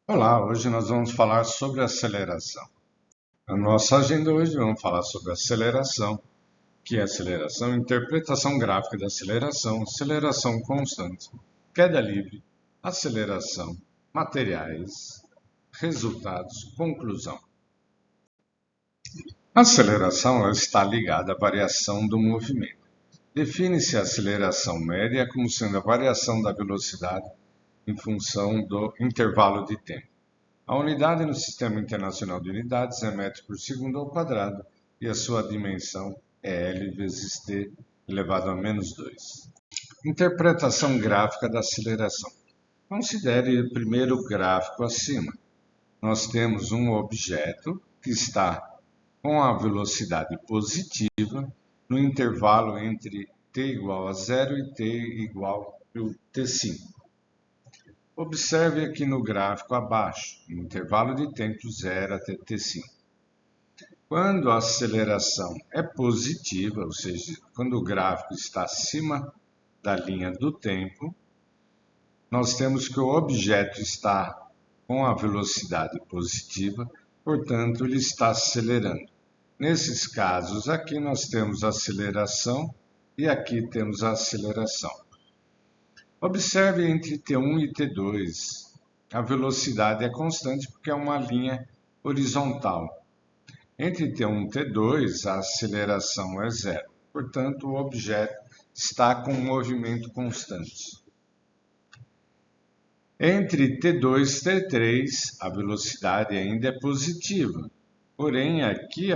Olá, hoje nós vamos falar sobre aceleração. Na nossa agenda hoje vamos falar sobre aceleração, que é aceleração, interpretação gráfica da aceleração, aceleração constante, queda livre, aceleração, materiais, resultados, conclusão. A aceleração ela está ligada à variação do movimento. Define-se a aceleração média como sendo a variação da velocidade em função do intervalo de tempo. A unidade no Sistema Internacional de Unidades é metro por segundo ao quadrado e a sua dimensão é L vezes T elevado a menos 2. Interpretação gráfica da aceleração. Considere o primeiro gráfico acima. Nós temos um objeto que está com a velocidade positiva no intervalo entre t igual a zero e t igual a t5. Observe aqui no gráfico abaixo, no intervalo de tempo 0 até t5. Quando a aceleração é positiva, ou seja, quando o gráfico está acima da linha do tempo, nós temos que o objeto está com a velocidade positiva, portanto, ele está acelerando. Nesses casos, aqui nós temos a aceleração e aqui temos a aceleração. Observe entre T1 e T2, a velocidade é constante porque é uma linha horizontal. Entre T1 e T2, a aceleração é zero, portanto, o objeto está com um movimento constante. Entre T2 e T3, a velocidade ainda é positiva, porém aqui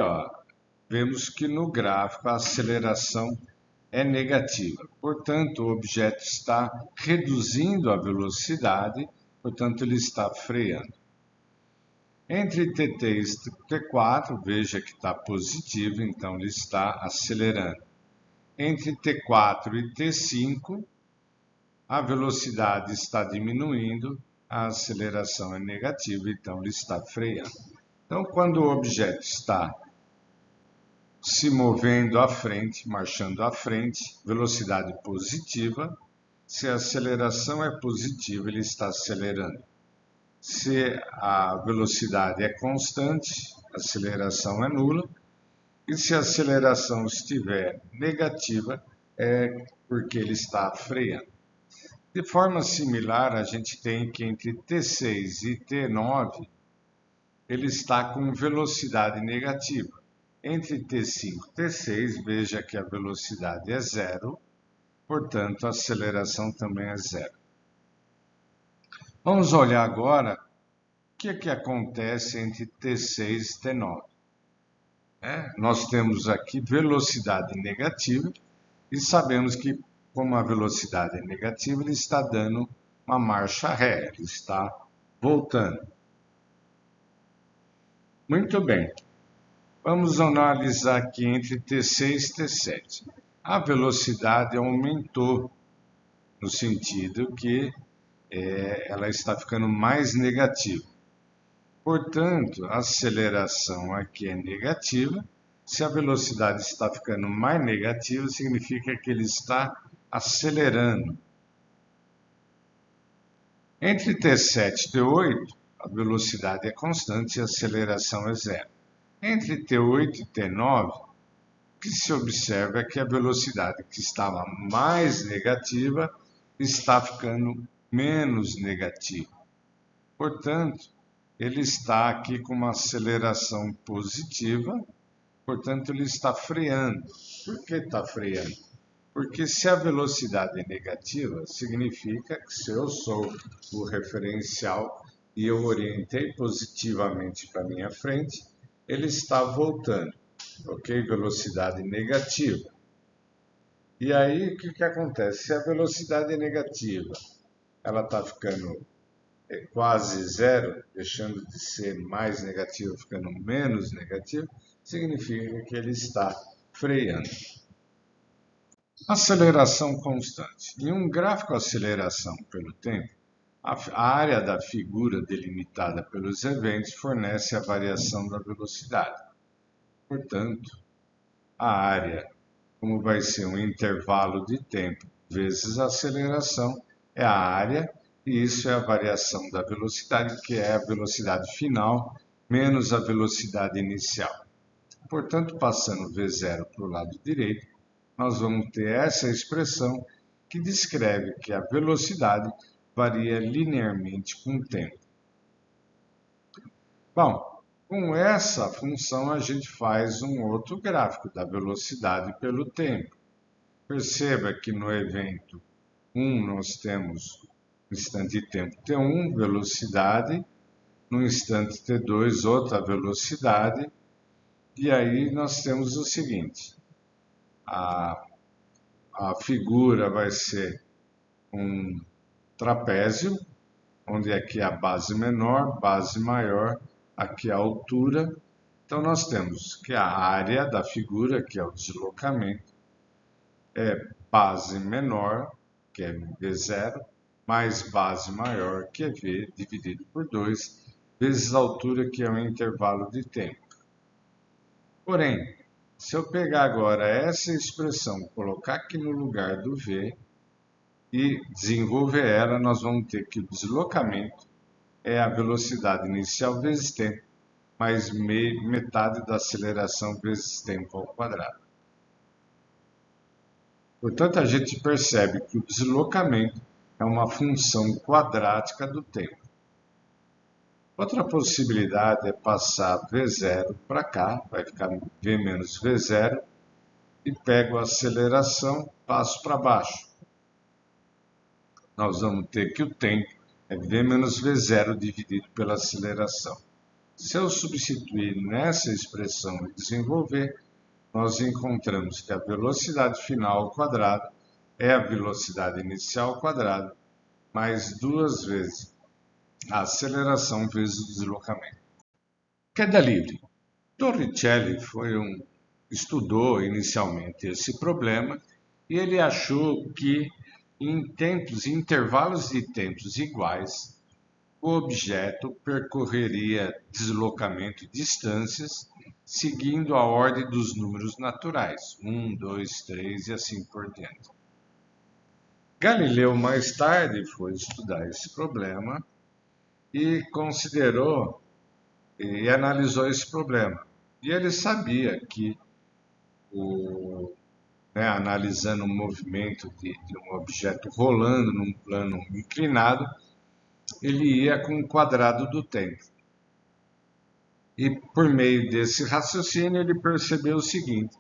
vemos que no gráfico a aceleração é negativa. Portanto, o objeto está reduzindo a velocidade, portanto, ele está freando. Entre T3 e T4, veja que está positivo, então ele está acelerando. Entre T4 e T5, a velocidade está diminuindo, a aceleração é negativa, então ele está freando. Então, quando o objeto está se movendo à frente, marchando à frente, velocidade positiva. Se a aceleração é positiva, ele está acelerando. Se a velocidade é constante, a aceleração é nula. E se a aceleração estiver negativa, é porque ele está freando. De forma similar, a gente tem que entre T6 e T9, ele está com velocidade negativa. Entre T5 e T6, veja que a velocidade é zero, portanto, a aceleração também é zero. Vamos olhar agora o que acontece entre T6 e T9. Nós temos aqui velocidade negativa e sabemos que, como a velocidade é negativa, ele está dando uma marcha ré, ele está voltando. Muito bem. Vamos analisar aqui entre T6 e T7. A velocidade aumentou, no sentido que ela está ficando mais negativa. Portanto, a aceleração aqui é negativa. Se a velocidade está ficando mais negativa, significa que ele está acelerando. Entre T7 e T8, a velocidade é constante e a aceleração é zero. Entre T8 e T9, o que se observa é que a velocidade que estava mais negativa está ficando menos negativa. Portanto, ele está aqui com uma aceleração positiva, portanto, ele está freando. Por que está freando? Porque se a velocidade é negativa, significa que se eu sou o referencial e eu orientei positivamente para minha frente, ele está voltando, ok? Velocidade negativa. E aí, o que acontece? Se a velocidade é negativa, ela está ficando quase zero, deixando de ser mais negativa, ficando menos negativa, significa que ele está freando. Aceleração constante. Em um gráfico de aceleração pelo tempo, a área da figura delimitada pelos eventos fornece a variação da velocidade. Portanto, a área, como vai ser um intervalo de tempo vezes a aceleração, é a área, e isso é a variação da velocidade, que é a velocidade final menos a velocidade inicial. Portanto, passando V0 para o lado direito, nós vamos ter essa expressão que descreve que a velocidade varia linearmente com o tempo. Bom, com essa função a gente faz um outro gráfico da velocidade pelo tempo. Perceba que no evento 1 nós temos no instante de tempo t1, velocidade, no instante t2 outra velocidade, e aí nós temos o seguinte, a figura vai ser um trapézio, onde aqui é a base menor, base maior, aqui a altura. Então nós temos que a área da figura, que é o deslocamento, é base menor, que é V0, mais base maior, que é V, dividido por 2, vezes a altura, que é o intervalo de tempo. Porém, se eu pegar agora essa expressão, colocar aqui no lugar do V e desenvolver ela, nós vamos ter que o deslocamento é a velocidade inicial vezes tempo, mais metade da aceleração vezes tempo ao quadrado. Portanto, a gente percebe que o deslocamento é uma função quadrática do tempo. Outra possibilidade é passar V0 para cá, vai ficar V menos V0, e pego a aceleração, passo para baixo. Nós vamos ter que o tempo é V menos V0 dividido pela aceleração. Se eu substituir nessa expressão e desenvolver, nós encontramos que a velocidade final ao quadrado é a velocidade inicial ao quadrado, mais 2 vezes a aceleração vezes o deslocamento. Queda livre. Torricelli estudou inicialmente esse problema e ele achou que em intervalos de tempos iguais, o objeto percorreria deslocamento e distâncias seguindo a ordem dos números naturais, 1, 2, 3 e assim por diante. Galileu mais tarde foi estudar esse problema e considerou e analisou esse problema. E ele sabia que, analisando o movimento de um objeto rolando num plano inclinado, ele ia com o quadrado do tempo. E por meio desse raciocínio ele percebeu o seguinte,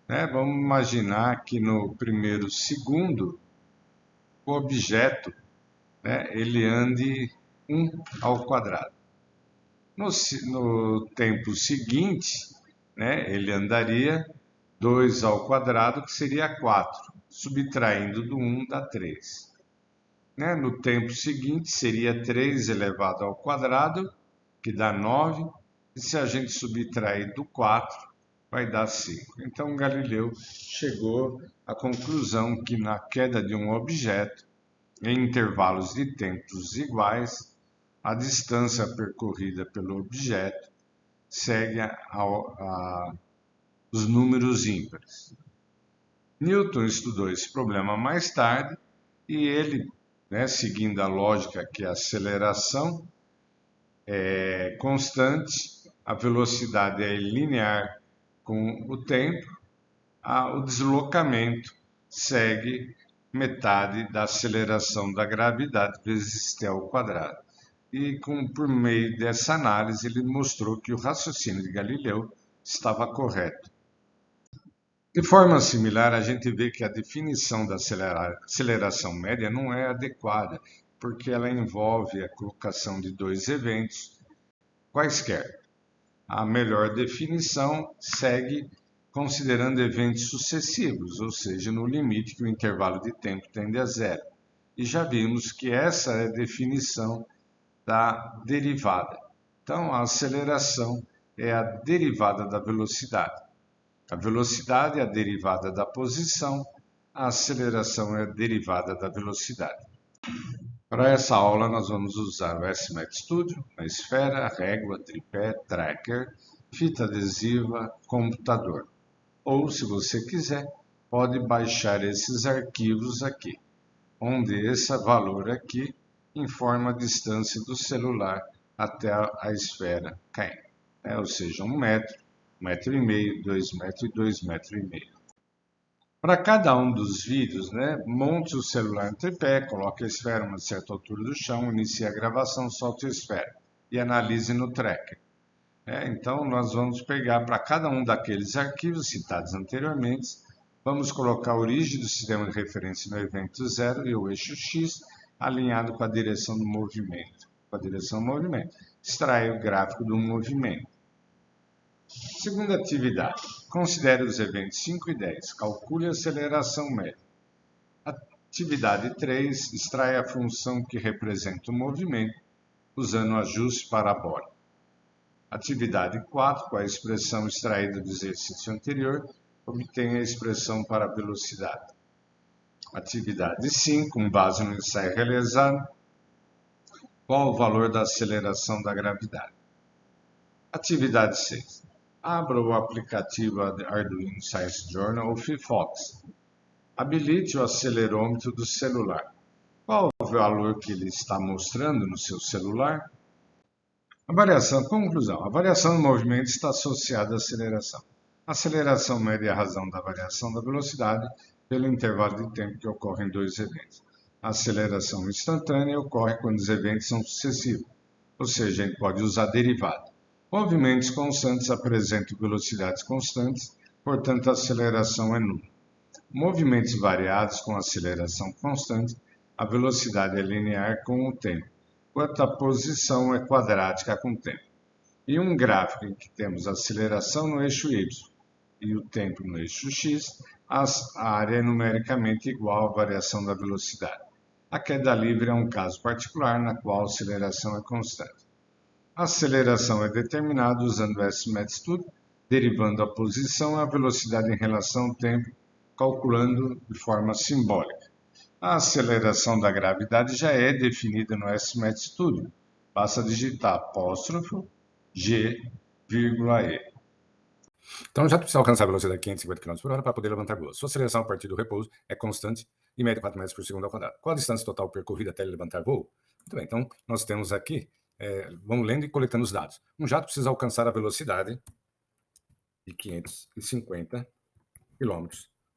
vamos imaginar que no primeiro segundo o objeto ele ande 1 ao quadrado. No tempo seguinte, ele andaria 2 ao quadrado, que seria 4. Subtraindo do 1 dá 3. No tempo seguinte, seria 3 elevado ao quadrado, que dá 9. E se a gente subtrair do 4, vai dar 5. Então, Galileu chegou à conclusão que na queda de um objeto, em intervalos de tempos iguais, a distância percorrida pelo objeto segue os números ímpares. Newton estudou esse problema mais tarde e ele, seguindo a lógica que a aceleração é constante, a velocidade é linear com o tempo, o deslocamento segue metade da aceleração da gravidade vezes t ao quadrado. E por meio dessa análise ele mostrou que o raciocínio de Galileu estava correto. De forma similar, a gente vê que a definição da aceleração média não é adequada, porque ela envolve a colocação de dois eventos quaisquer. A melhor definição segue considerando eventos sucessivos, ou seja, no limite que o intervalo de tempo tende a zero. E já vimos que essa é a definição da derivada. Então, a aceleração é a derivada da velocidade. A velocidade é a derivada da posição, a aceleração é a derivada da velocidade. Para essa aula, nós vamos usar o SMAT Studio, a esfera, a régua, tripé, tracker, fita adesiva, computador. Ou, se você quiser, pode baixar esses arquivos aqui, onde esse valor aqui informa a distância do celular até a esfera caindo, ou seja, 1 metro, 1,5 metro, 2 metros e 2,5 metros. Para cada um dos vídeos, monte o celular em tripé, coloque a esfera a uma certa altura do chão, inicie a gravação, solte a esfera e analise no tracker. Então, nós vamos pegar para cada um daqueles arquivos citados anteriormente, vamos colocar a origem do sistema de referência no evento 0 e o eixo X alinhado com a direção do movimento. Extrair o gráfico do movimento. Segunda atividade. Considere os eventos 5 e 10. Calcule a aceleração média. Atividade 3. Extrai a função que representa o movimento usando o ajuste parabólico. Atividade 4. Com a expressão extraída do exercício anterior, obtenha a expressão para a velocidade. Atividade 5. Com base no ensaio realizado, qual o valor da aceleração da gravidade? Atividade 6. Abra o aplicativo Arduino Science Journal ou Firefox. Habilite o acelerômetro do celular. Qual o valor que ele está mostrando no seu celular? Conclusão. A variação do movimento está associada à aceleração. A aceleração média é a razão da variação da velocidade pelo intervalo de tempo que ocorre em dois eventos. A aceleração instantânea ocorre quando os eventos são sucessivos, ou seja, a gente pode usar derivada. Movimentos constantes apresentam velocidades constantes, portanto a aceleração é nula. Movimentos variados com aceleração constante, a velocidade é linear com o tempo, enquanto a posição é quadrática com o tempo. Em um gráfico em que temos a aceleração no eixo Y e o tempo no eixo X, a área é numericamente igual à variação da velocidade. A queda livre é um caso particular na qual a aceleração é constante. A aceleração é determinada usando o S-Metstudio, derivando a posição e a velocidade em relação ao tempo, calculando de forma simbólica. A aceleração da gravidade já é definida no S-Metstudio. Basta digitar apóstrofo G, E. Então, já precisa alcançar a velocidade de 550 km por hora para poder levantar voo. Sua aceleração a partir do repouso é constante e mede 4 metros por segundo ao quadrado. Qual a distância total percorrida até ele levantar voo? Muito bem, então nós temos aqui, vamos lendo e coletando os dados. Um jato precisa alcançar a velocidade de 550 km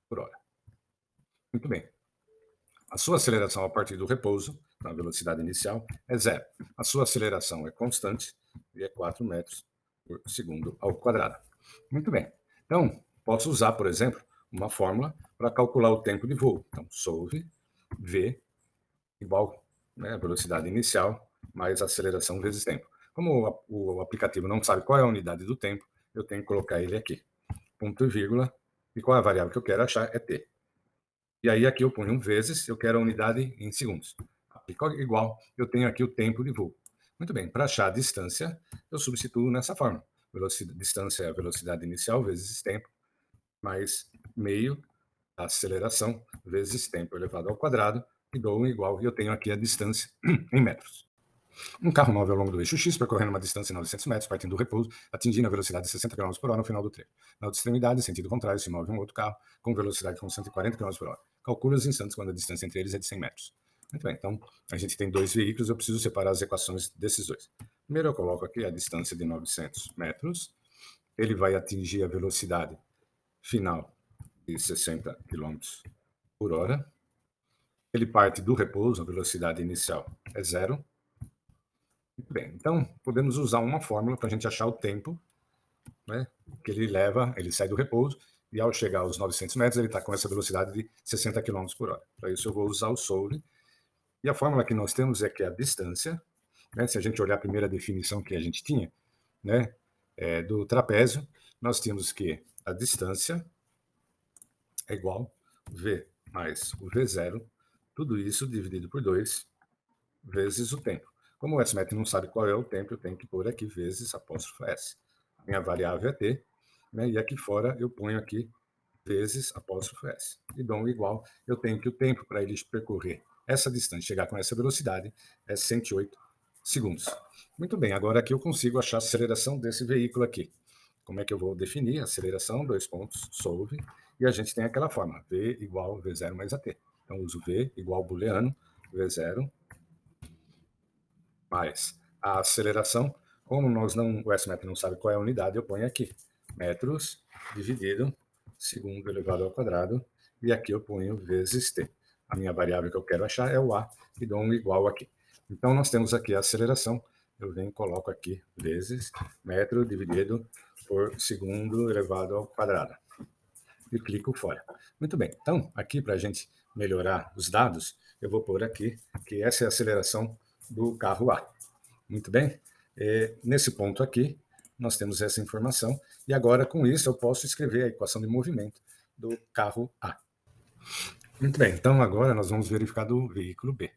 por hora. Muito bem. A sua aceleração a partir do repouso, na velocidade inicial, é 0. A sua aceleração é constante e é 4 metros por segundo ao quadrado. Muito bem. Então, posso usar, por exemplo, uma fórmula para calcular o tempo de voo. Então, solve V igual a velocidade inicial mais aceleração vezes tempo. Como o aplicativo não sabe qual é a unidade do tempo, eu tenho que colocar ele aqui. Ponto e vírgula. E qual é a variável que eu quero achar? É T. E aí aqui eu ponho um vezes, eu quero a unidade em segundos. Igual, eu tenho aqui o tempo de voo. Muito bem, para achar a distância, eu substituo nessa forma. Distância é a velocidade inicial vezes tempo, mais meio da aceleração vezes tempo elevado ao quadrado, e dou um igual, e eu tenho aqui a distância em metros. Um carro móvel ao longo do eixo X, percorrendo uma distância de 900 metros, partindo do repouso, atingindo a velocidade de 60 km por hora no final do trecho. Na outra extremidade, sentido contrário, se move um outro carro, com velocidade com 140 km por hora. Calcule os instantes quando a distância entre eles é de 100 metros. Muito bem, então a gente tem dois veículos, eu preciso separar as equações desses dois. Primeiro eu coloco aqui a distância de 900 metros, ele vai atingir a velocidade final de 60 km por hora. Ele parte do repouso, a velocidade inicial é 0. Muito bem, então podemos usar uma fórmula para a gente achar o tempo, que ele leva, ele sai do repouso, e ao chegar aos 900 metros, ele está com essa velocidade de 60 km por hora. Para isso eu vou usar o solve, e a fórmula que nós temos é que a distância, se a gente olhar a primeira definição que a gente tinha, do trapézio, nós tínhamos que a distância é igual V mais o V0, tudo isso dividido por 2 vezes o tempo. Como o S-MET não sabe qual é o tempo, eu tenho que pôr aqui vezes apóstrofo S. Minha variável é T, e aqui fora eu ponho aqui vezes apóstrofo S. E dou um igual, eu tenho que o tempo para ele percorrer essa distância, chegar com essa velocidade, é 108 segundos. Muito bem, agora aqui eu consigo achar a aceleração desse veículo aqui. Como é que eu vou definir? Aceleração, solve, e a gente tem aquela forma, V igual V0 mais AT. Então, uso V igual booleano, V0 mais a aceleração. Como o SMAP não sabe qual é a unidade, eu ponho aqui metros dividido segundo elevado ao quadrado, e aqui eu ponho vezes t. A minha variável que eu quero achar é o a, e dou um igual aqui. Então, nós temos aqui a aceleração, eu venho e coloco aqui vezes metro dividido por segundo elevado ao quadrado. E clico fora. Muito bem, então, aqui para a gente melhorar os dados, eu vou pôr aqui que essa é a aceleração do carro A. Muito bem? Nesse ponto aqui, nós temos essa informação, e agora com isso eu posso escrever a equação de movimento do carro A. Muito bem, então agora nós vamos verificar do veículo B.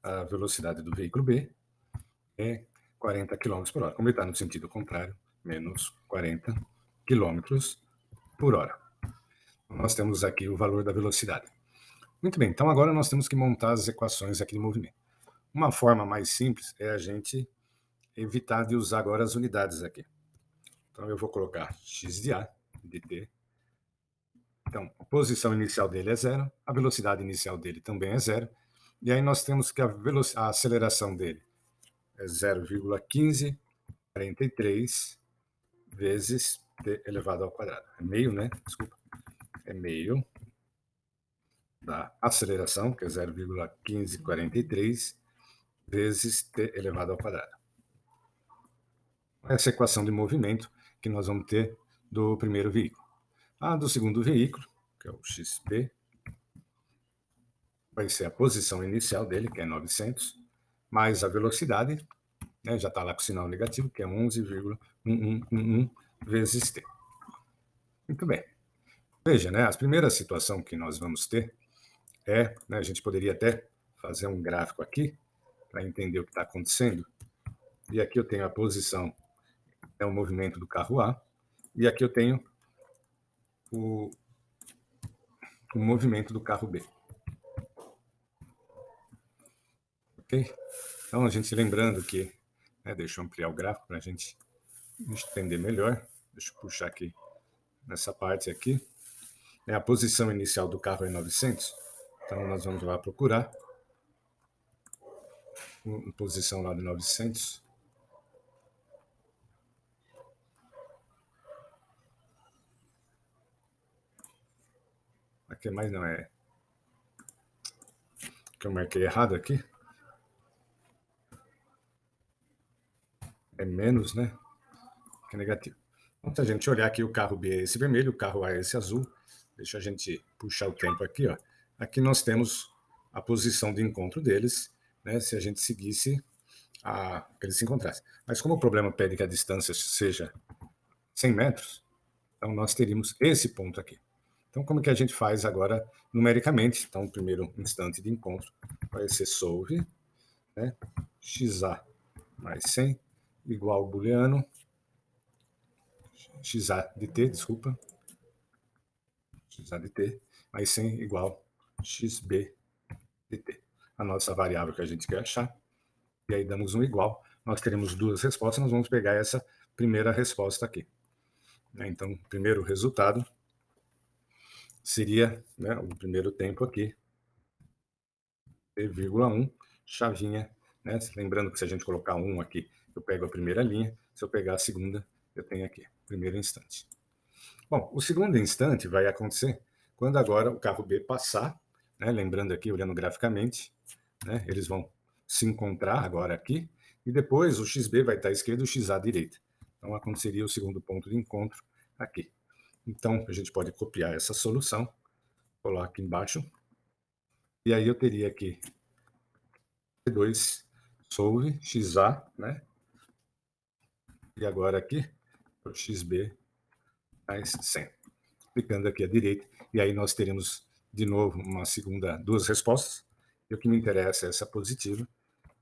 A velocidade do veículo B é 40 km por hora. Como ele está no sentido contrário, menos 40 km por hora. Nós temos aqui o valor da velocidade. Muito bem, então agora nós temos que montar as equações aqui de movimento. Uma forma mais simples é a gente evitar de usar agora as unidades aqui. Então eu vou colocar x de A, de t. Então, a posição inicial dele é zero, a velocidade inicial dele também é zero, e aí nós temos que a aceleração dele é 0,1543 vezes t elevado ao quadrado. É meio, né? Desculpa. É meio da aceleração, que é 0,1543 vezes t elevado ao quadrado. Essa equação de movimento que nós vamos ter do primeiro veículo. A do segundo veículo, que é o xp, vai ser a posição inicial dele, que é 900, mais a velocidade, né, já está lá com o sinal negativo, que é 11,1111 vezes t. Muito bem. Veja, né, a primeira situação que nós vamos ter é, né, a gente poderia até fazer um gráfico aqui, para entender o que está acontecendo. E aqui eu tenho a posição, é o movimento do carro A, e aqui eu tenho o movimento do carro B. Ok? Então, a gente lembrando que, né, deixa eu ampliar o gráfico para a gente entender melhor. Deixa eu puxar aqui nessa parte aqui. A posição inicial do carro é 900, então nós vamos lá procurar uma posição lá de 900. Aqui mais não é que eu marquei errado aqui. É menos, né? Que é negativo. Então, se a gente olhar aqui, o carro B é esse vermelho, o carro A é esse azul. Deixa a gente puxar o tempo aqui, ó. Aqui nós temos a posição de encontro deles, né? Se a gente seguisse que eles se encontrassem. Mas como o problema pede que a distância seja 100 metros, então nós teríamos esse ponto aqui. Então, como que a gente faz agora numericamente? Então, o primeiro instante de encontro vai ser solve, né? XA mais 100 igual booleano, XA de t, desculpa, XA de t, mais 100 igual XB de t. A nossa variável que a gente quer achar. E aí damos um igual. Nós teremos duas respostas, nós vamos pegar essa primeira resposta aqui. Então, o primeiro resultado seria, né, o primeiro tempo aqui, t,1, chavinha, né? Lembrando que se a gente colocar 1 aqui, eu pego a primeira linha, se eu pegar a segunda, eu tenho aqui, primeiro instante. Bom, o segundo instante vai acontecer quando agora o carro B passar, né? Lembrando aqui, olhando graficamente, né, eles vão se encontrar agora aqui, e depois o XB vai estar à esquerda e o XA à direita. Então, aconteceria o segundo ponto de encontro aqui. Então, a gente pode copiar essa solução, colar aqui embaixo, e aí eu teria aqui T2 solve XA, né? E agora aqui, o XB mais 100. Clicando aqui à direita, e aí nós teremos de novo duas respostas. E o que me interessa é essa positiva.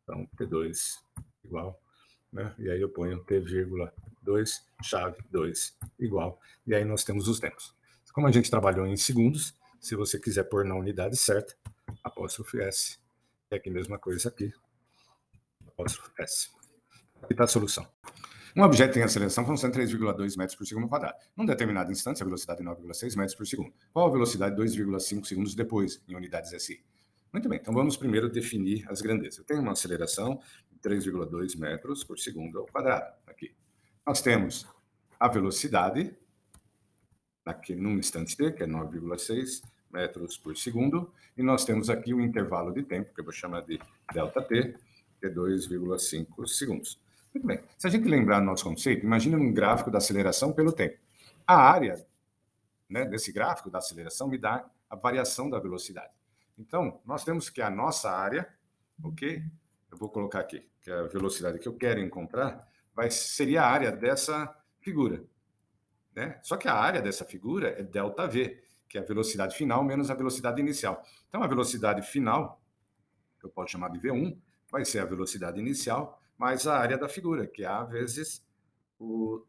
Então, T2 igual, né? E aí eu ponho T,2, chave 2 igual. E aí nós temos os tempos. Como a gente trabalhou em segundos, se você quiser pôr na unidade certa, apóstrofe S. E aqui mesma coisa aqui, apóstrofe S. Aqui está a solução. Um objeto tem aceleração constante 3,2 metros por segundo quadrado. Num determinado instante, a velocidade é 9,6 metros por segundo. Qual a velocidade 2,5 segundos depois, em unidades SI? Muito bem, então vamos primeiro definir as grandezas. Eu tenho uma aceleração 3,2 metros por segundo ao quadrado. Aqui. Nós temos a velocidade, aqui num instante t, que é 9,6 metros por segundo, e nós temos aqui o intervalo de tempo, que eu vou chamar de ΔT, que é 2,5 segundos. Muito bem. Se a gente lembrar do nosso conceito, imagina um gráfico da aceleração pelo tempo. A área, né, desse gráfico da aceleração me dá a variação da velocidade. Então, nós temos que a nossa área, ok? Eu vou colocar aqui, que é a velocidade que eu quero encontrar, seria a área dessa figura. Né? Só que a área dessa figura é ΔV, que é a velocidade final menos a velocidade inicial. Então, a velocidade final, que eu posso chamar de V1, vai ser a velocidade inicial mais a área da figura, que é A vezes o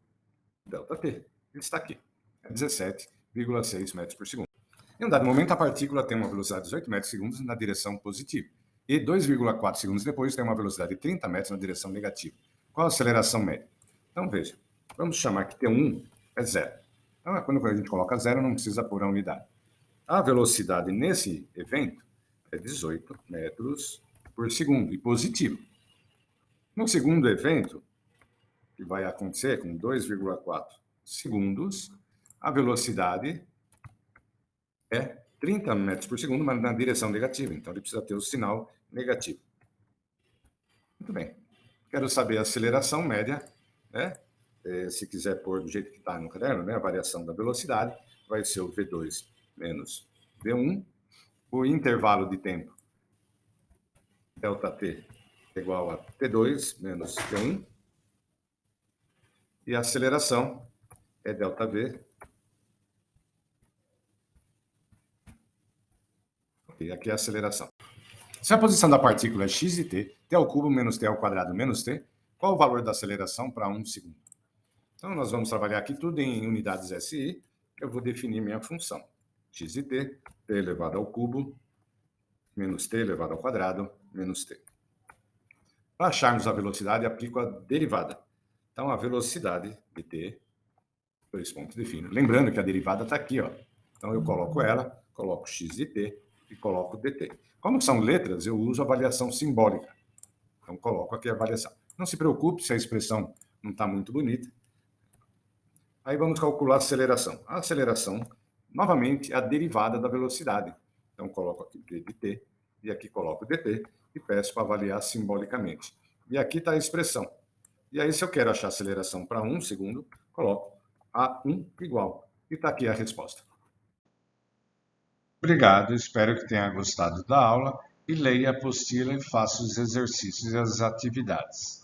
ΔT. Ele está aqui, é 17,6 metros por segundo. Em um dado momento, a partícula tem uma velocidade de 18 metros por segundo na direção positiva. E 2,4 segundos depois tem uma velocidade de 30 metros na direção negativa. Qual a aceleração média? Então, veja, vamos chamar que T1 é zero. Então, quando a gente coloca zero, não precisa pôr a unidade. A velocidade nesse evento é 18 metros por segundo, e positivo. No segundo evento, que vai acontecer com 2,4 segundos, a velocidade é 30 metros por segundo, mas na direção negativa. Então, ele precisa ter o sinal negativo. Muito bem. Quero saber a aceleração média, né? Se quiser pôr do jeito que está no caderno, né? A variação da velocidade vai ser o V2 menos V1. O intervalo de tempo, ΔT, é igual a T2 menos T1. E a aceleração é ΔV. E aqui é a aceleração. Se a posição da partícula é x de t, t ao cubo menos t ao quadrado menos t, qual o valor da aceleração para 1 segundo? Então, nós vamos trabalhar aqui tudo em unidades SI. Eu vou definir minha função. X de t, t elevado ao cubo, menos t elevado ao quadrado, menos t. Para acharmos a velocidade, aplico a derivada. Então, a velocidade de t, dois pontos defino. Lembrando que a derivada está aqui, ó. Então, eu coloco ela, coloco x de t e coloco dt. Como são letras, eu uso a variação simbólica. Então, coloco aqui a variação. Não se preocupe se a expressão não está muito bonita. Aí vamos calcular a aceleração. A aceleração, novamente, é a derivada da velocidade. Então, coloco aqui d de t e aqui coloco dt e peço para avaliar simbolicamente. E aqui está a expressão. E aí, se eu quero achar a aceleração para 1 segundo, coloco A1 igual. E está aqui a resposta. Obrigado, espero que tenha gostado da aula e leia a apostila e faça os exercícios e as atividades.